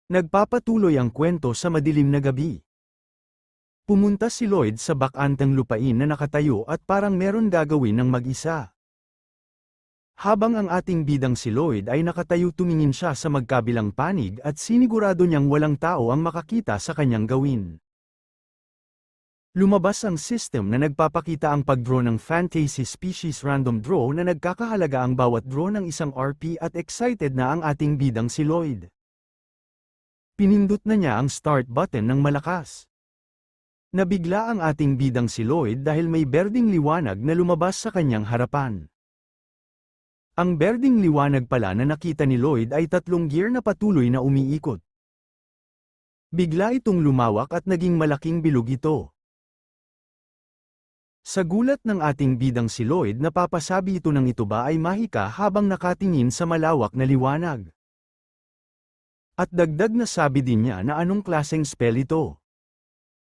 Nagpapatuloy ang kwento sa madilim na gabi. Pumunta si Lloyd sa bakanteng lupain na nakatayo at parang meron gagawin ng mag-isa. Habang ang ating bidang si Lloyd ay nakatayo, tumingin siya sa magkabilang panig at sinigurado niyang walang tao ang makakita sa kanyang gawin. Lumabas ang system na nagpapakita ang pag-draw ng Fantasy Species Random Draw na nagkakahalaga ang bawat draw ng isang RP at excited na ang ating bidang si Lloyd. Pinindot na niya ang start button ng malakas. Nabigla ang ating bidang si Lloyd dahil may berdeng liwanag na lumabas sa kanyang harapan. Ang berdeng liwanag pala na nakita ni Lloyd ay 3 gear na patuloy na umiikot. Bigla itong lumawak at naging malaking bilog ito. Sa gulat ng ating bidang si Lloyd, napapasabi ito ng ito ba ay mahika habang nakatingin sa malawak na liwanag. At dagdag na sabi din niya na anong klaseng spell ito.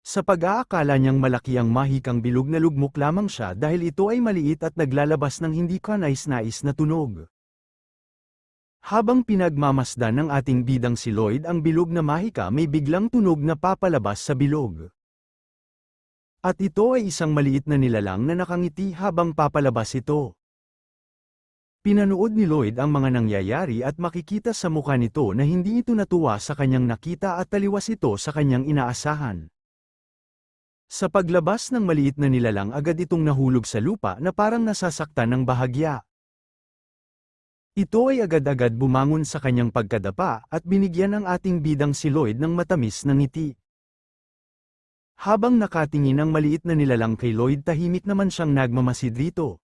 Sa pag-aakala niyang malaki ang mahikang bilog, na lugmok lamang siya dahil ito ay maliit at naglalabas ng hindi kanais-nais na tunog. Habang pinagmamasdan ng ating bidang si Lloyd ang bilog na mahika, may biglang tunog na papalabas sa bilog. At ito ay isang maliit na nilalang na nakangiti habang papalabas ito. Pinanood ni Lloyd ang mga nangyayari at makikita sa mukha nito na hindi ito natuwa sa kanyang nakita at taliwas ito sa kanyang inaasahan. Sa paglabas ng maliit na nilalang, agad itong nahulog sa lupa na parang nasasaktan ng bahagya. Ito ay agad-agad bumangon sa kanyang pagkadapa at binigyan ang ating bidang si Lloyd ng matamis na ngiti. Habang nakatingin ang maliit na nilalang kay Lloyd, tahimik naman siyang nagmamasid rito.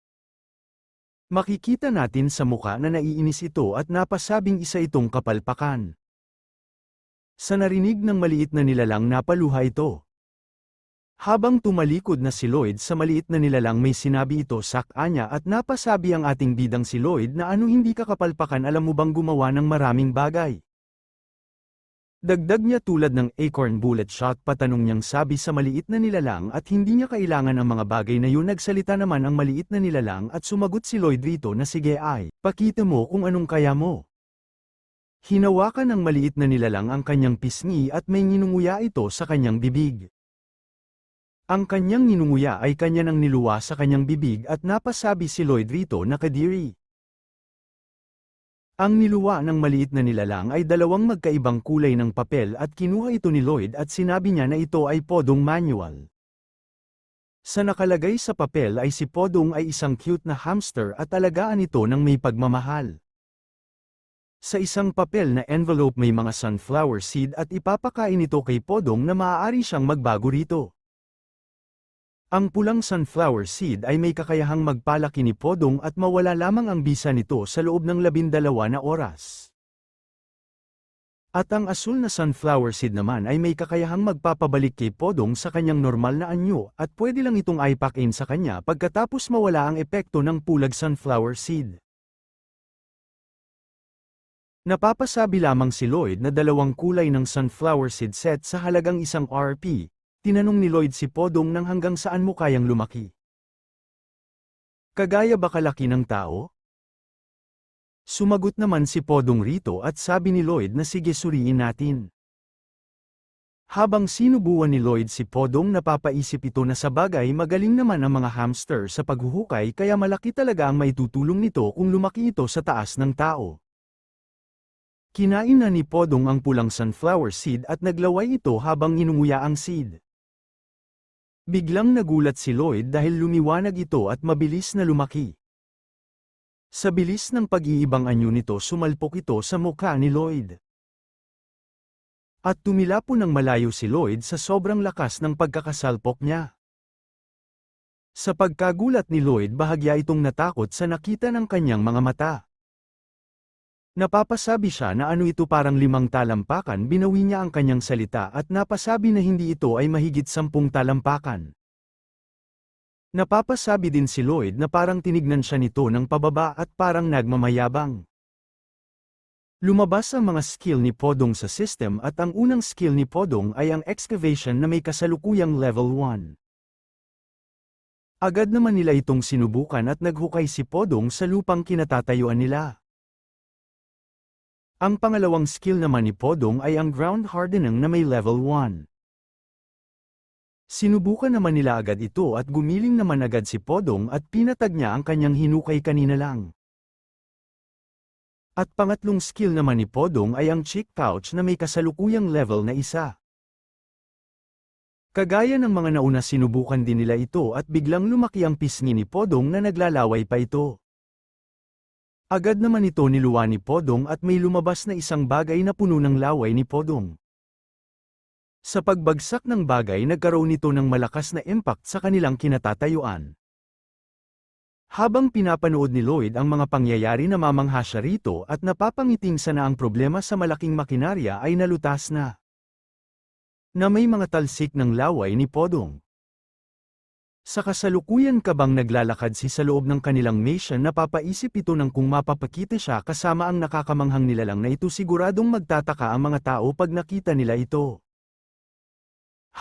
Makikita natin sa mukha na naiinis ito at napasabing isa itong kapalpakan. Sa narinig ng maliit na nilalang, napaluha ito. Habang tumalikod na si Lloyd sa maliit na nilalang, may sinabi ito sa kanya at napasabi ang ating bidang si Lloyd na ano, hindi ka kapalpakan, alam mo bang gumawa ng maraming bagay? Dagdag niya tulad ng acorn bullet shot, patanong niyang sabi sa maliit na nilalang, at hindi niya kailangan ang mga bagay na yun. Nagsalita naman ang maliit na nilalang at sumagot si Lloyd rito na sige ay, pakita mo kung anong kaya mo. Hinawakan ng maliit na nilalang ang kanyang pisngi at may nginunguya ito sa kanyang bibig. Ang kanyang ninunguya ay kanya nang niluwa sa kanyang bibig at napasabi si Lloyd rito na kadiri. Ang niluwa ng maliit na nilalang ay 2 magkaibang kulay ng papel at kinuha ito ni Lloyd at sinabi niya na ito ay Podong manual. Sa nakalagay sa papel ay si Podong ay isang cute na hamster at alagaan ito ng may pagmamahal. Sa isang papel na envelope may mga sunflower seed at ipapakain ito kay Podong na maaari siyang magbago rito. Ang pulang sunflower seed ay may kakayahang magpalaki ni Podong at mawala lamang ang bisa nito sa loob ng 12 na oras. At ang asul na sunflower seed naman ay may kakayahang magpapabalik kay Podong sa kanyang normal na anyo at pwede lang itong ipack-in sa kanya pagkatapos mawala ang epekto ng pulag sunflower seed. Napapasabi lamang si Lloyd na 2 kulay ng sunflower seed set sa halagang 1 RP. Tinanong ni Lloyd si Podong nang hanggang saan mo kayang lumaki. Kagaya ba kalaki ng tao? Sumagot naman si Podong rito at sabi ni Lloyd na sige, suriin natin. Habang sinubuan ni Lloyd si Podong, napapaisip ito na sa bagay magaling naman ang mga hamster sa paghuhukay, kaya malaki talaga ang maitutulong nito kung lumaki ito sa taas ng tao. Kinain na ni Podong ang pulang sunflower seed at naglaway ito habang inunguya ang seed. Biglang nagulat si Lloyd dahil lumiwanag ito at mabilis na lumaki. Sa bilis ng pag-iibang anyo nito, sumalpok ito sa mukha ni Lloyd. At tumilapo ng malayo si Lloyd sa sobrang lakas ng pagkakasalpok niya. Sa pagkagulat ni Lloyd, bahagya itong natakot sa nakita ng kanyang mga mata. Napapasabi siya na ano ito, parang 5 talampakan. Binawi niya ang kanyang salita at napasabi na hindi ito ay mahigit 10 talampakan. Napapasabi din si Lloyd na parang tinignan siya nito ng pababa at parang nagmamayabang. Lumabas ang mga skill ni Podong sa system at ang unang skill ni Podong ay ang excavation na may kasalukuyang level 1. Agad naman nila itong sinubukan at naghukay si Podong sa lupang kinatatayuan nila. Ang pangalawang skill naman ni Podong ay ang ground hardening na may level 1. Sinubukan naman nila agad ito at gumiling naman agad si Podong at pinatag niya ang kanyang hinukay kanina lang. At pangatlong skill naman ni Podong ay ang chick pouch na may kasalukuyang level na 1. Kagaya ng mga nauna sinubukan din nila ito at biglang lumaki ang pisngi ni Podong na naglalaway pa ito. Agad naman ito niluwa ni Podong at may lumabas na isang bagay na puno ng laway ni Podong. Sa pagbagsak ng bagay nagkaroon ito ng malakas na impact sa kanilang kinatatayuan. Habang pinapanood ni Lloyd ang mga pangyayari namamangha siya rito at napapangiting sana ang problema sa malaking makinarya ay nalutas na. Na may mga talsik ng laway ni Podong. Sa kasalukuyan kabang naglalakad sa loob ng kanilang mission napapaisip ito ng kung mapapakita siya kasama ang nakakamanghang nilalang na ito siguradong magtataka ang mga tao pag nakita nila ito.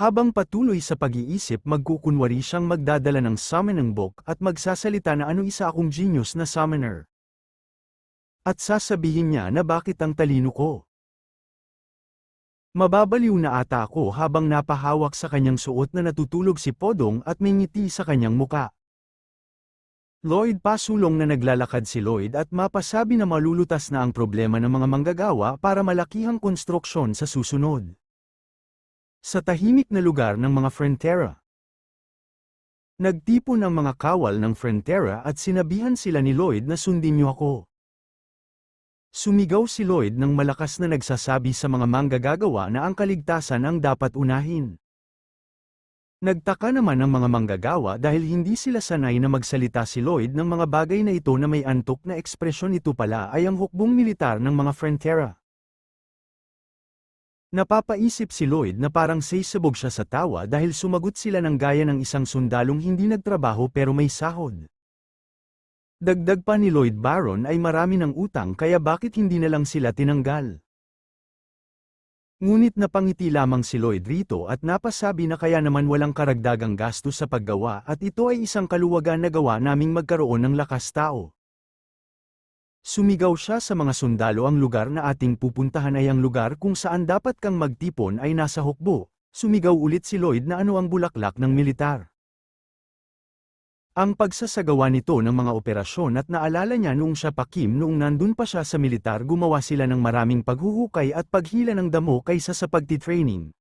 Habang patuloy sa pag-iisip magkukunwari siyang magdadala ng summoning book at magsasalita na ano isa akong genius na summoner. At sasabihin niya na bakit ang talino ko. Mababaliw na ata ako habang napahawak sa kanyang suot na natutulog si Podong at may ngiti sa kanyang muka. Lloyd pasulong na naglalakad si Lloyd at mapasabi na malulutas na ang problema ng mga manggagawa para malakihang konstruksyon sa susunod. Sa tahimik na lugar ng mga Frontera. Nagtipon ang mga kawal ng Frontera at sinabihan sila ni Lloyd na sundin niyo ako. Sumigaw si Lloyd ng malakas na nagsasabi sa mga manggagawa na ang kaligtasan ang dapat unahin. Nagtaka naman ang mga manggagawa dahil hindi sila sanay na magsalita si Lloyd ng mga bagay na ito na may antok na ekspresyon ito pala ay ang hukbong militar ng mga Frontera. Napapaisip si Lloyd na parang sasabog siya sa tawa dahil sumagot sila ng gaya ng isang sundalong hindi nagtrabaho pero may sahod. Dagdag pa ni Lloyd Baron ay marami ng utang kaya bakit hindi na lang sila tinanggal. Ngunit napangiti lamang si Lloyd rito at napasabi na kaya naman walang karagdagang gastos sa paggawa at ito ay isang kaluwagan na gawa naming magkaroon ng lakas tao. Sumigaw siya sa mga sundalo ang lugar na ating pupuntahan ay ang lugar kung saan dapat kang magtipon ay nasa hukbo. Sumigaw ulit si Lloyd na ano ang bulaklak ng militar. Ang pagsasagawa nito ng mga operasyon at naalala niya noong siya pa Kim noong nandun pa siya sa militar gumawa sila ng maraming paghuhukay at paghila ng damo kaysa sa pagtitraining.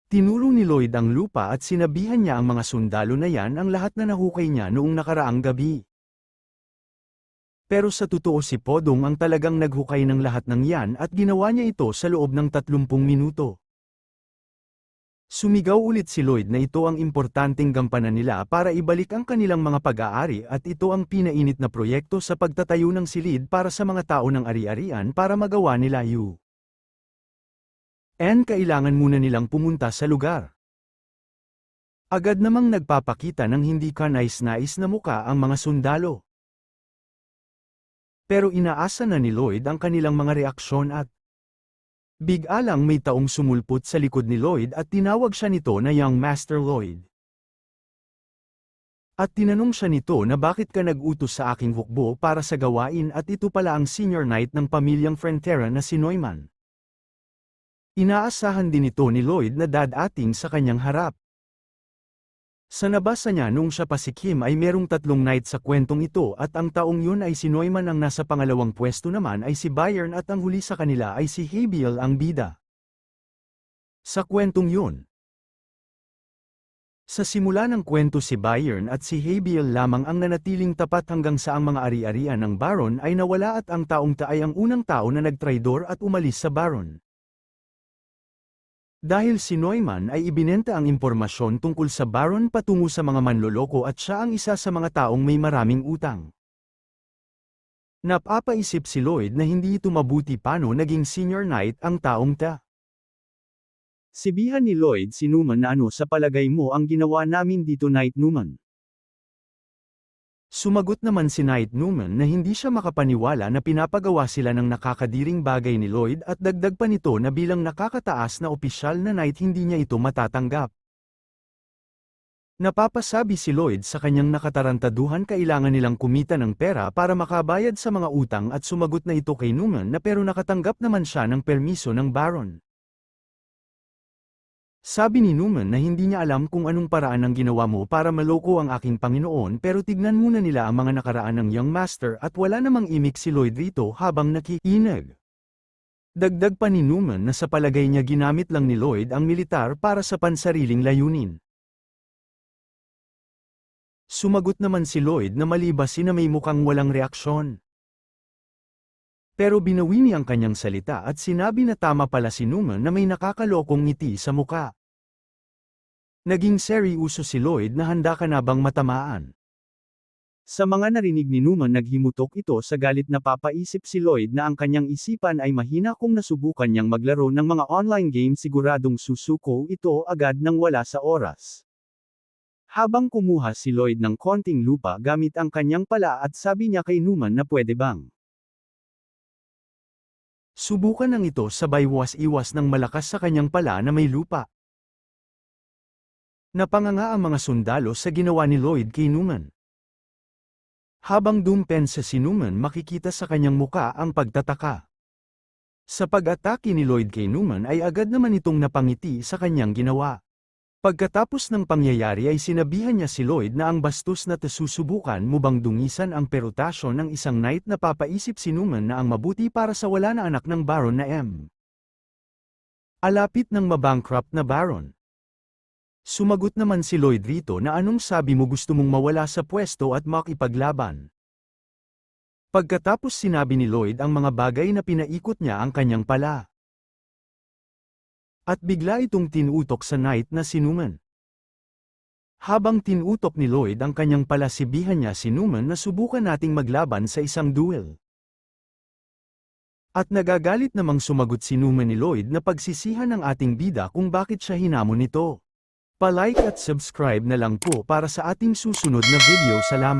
Tinuro ni Lloyd ang lupa at sinabihan niya ang mga sundalo na yan ang lahat na nahukay niya noong nakaraang gabi. Pero sa totoo si Podong ang talagang naghukay ng lahat ng yan at ginawa niya ito sa loob ng 30 minuto. Sumigaw ulit si Lloyd na ito ang importanteng gampanan nila para ibalik ang kanilang mga pag-aari at ito ang pinainit na proyekto sa pagtatayo ng silid para sa mga tao ng ari-arian para magawa nila yun. Kailangan muna nilang pumunta sa lugar. Agad namang nagpapakita ng hindi kanais-nais na muka ang mga sundalo. Pero inaasa na ni Lloyd ang kanilang mga reaksyon at bigla lang may taong sumulpot sa likod ni Lloyd at tinawag siya nito na Young Master Lloyd. At tinanong siya nito na bakit ka nag-utos sa aking hukbo para sa gawain at ito pala ang senior knight ng pamilyang Frontera na si Neumann. Inaasahan din ito ni Lloyd na dadating sa kanyang harap. Sa nabasa niya nung siya pa si Kim ay merong 3 knight sa kwentong ito at ang taong yun ay si Neumann ang nasa pangalawang pwesto naman ay si Bayern at ang huli sa kanila ay si Habiel ang bida. Sa kwentong yun. Sa simula ng kwento si Bayern at si Habiel lamang ang nanatiling tapat hanggang sa ang mga ari-arian ng Baron ay nawala at ang taong ta ay ang unang tao na nagtraidor at umalis sa Baron. Dahil si Neumann ay ibinenta ang impormasyon tungkol sa Baron patungo sa mga manloloko at siya ang isa sa mga taong may maraming utang. Napapaisip si Lloyd na hindi ito mabuti paano naging senior knight ang taong ta. Sibihan ni Lloyd si Neumann na ano sa palagay mo ang ginawa namin dito Knight Neumann. Sumagot naman si Knight Neumann na hindi siya makapaniwala na pinapagawa sila ng nakakadiring bagay ni Lloyd at dagdag pa nito na bilang nakakataas na opisyal na knight hindi niya ito matatanggap. Napapasabi si Lloyd sa kanyang nakatarantaduhan kailangan nilang kumita ng pera para makabayad sa mga utang at sumagot na ito kay Newman na pero nakatanggap naman siya ng permiso ng Baron. Sabi ni Newman na hindi niya alam kung anong paraan ang ginawa mo para maloko ang aking Panginoon pero tignan muna nila ang mga nakaraan ng Young Master at wala namang imik si Lloyd rito habang nakikinig. Dagdag pa ni Newman na sa palagay niya ginamit lang ni Lloyd ang militar para sa pansariling layunin. Sumagot naman si Lloyd na malibasin na may mukhang walang reaksyon. Pero binawi niya ang kanyang salita at sinabi na tama pala si Newman na may nakakalokong ngiti sa muka. Naging seryoso si Lloyd na handa ka na bang matamaan. Sa mga narinig ni Newman naghimutok ito sa galit na papaisip si Lloyd na ang kanyang isipan ay mahina kung nasubukan niyang maglaro ng mga online game siguradong susuko ito agad nang wala sa oras. Habang kumuha si Lloyd ng konting lupa gamit ang kanyang pala at sabi niya kay Newman na pwede bang subukan ng ito sabay was-iwas ng malakas sa kanyang pala na may lupa. Napanganga ang mga sundalo sa ginawa ni Lloyd kay Newman. Habang dumpensa si Newman makikita sa kanyang muka ang pagtataka. Sa pag-atake ni Lloyd kay Newman ay agad naman itong napangiti sa kanyang ginawa. Pagkatapos ng pangyayari ay sinabihan niya si Lloyd na ang bastos na susubukan mo bang dungisan ang perutasyon ng isang knight na papaisip si Newman na ang mabuti para sa wala na anak ng Baron na M. Alapit ng mabankrupt na Baron. Sumagot naman si Lloyd rito na anong sabi mo gusto mong mawala sa pwesto at makipaglaban. Pagkatapos sinabi ni Lloyd ang mga bagay na pinaikot niya ang kanyang pala. At bigla itong tinutok sa knight na si Newman. Habang tinutok ni Lloyd ang kanyang palasibihan niya si Newman na subukan nating maglaban sa isang duel. At nagagalit namang sumagot si Newman ni Lloyd na pagsisihan ng ating bida kung bakit siya hinamon nito. Pa-like at subscribe na lang po para sa ating susunod na video. Salamat.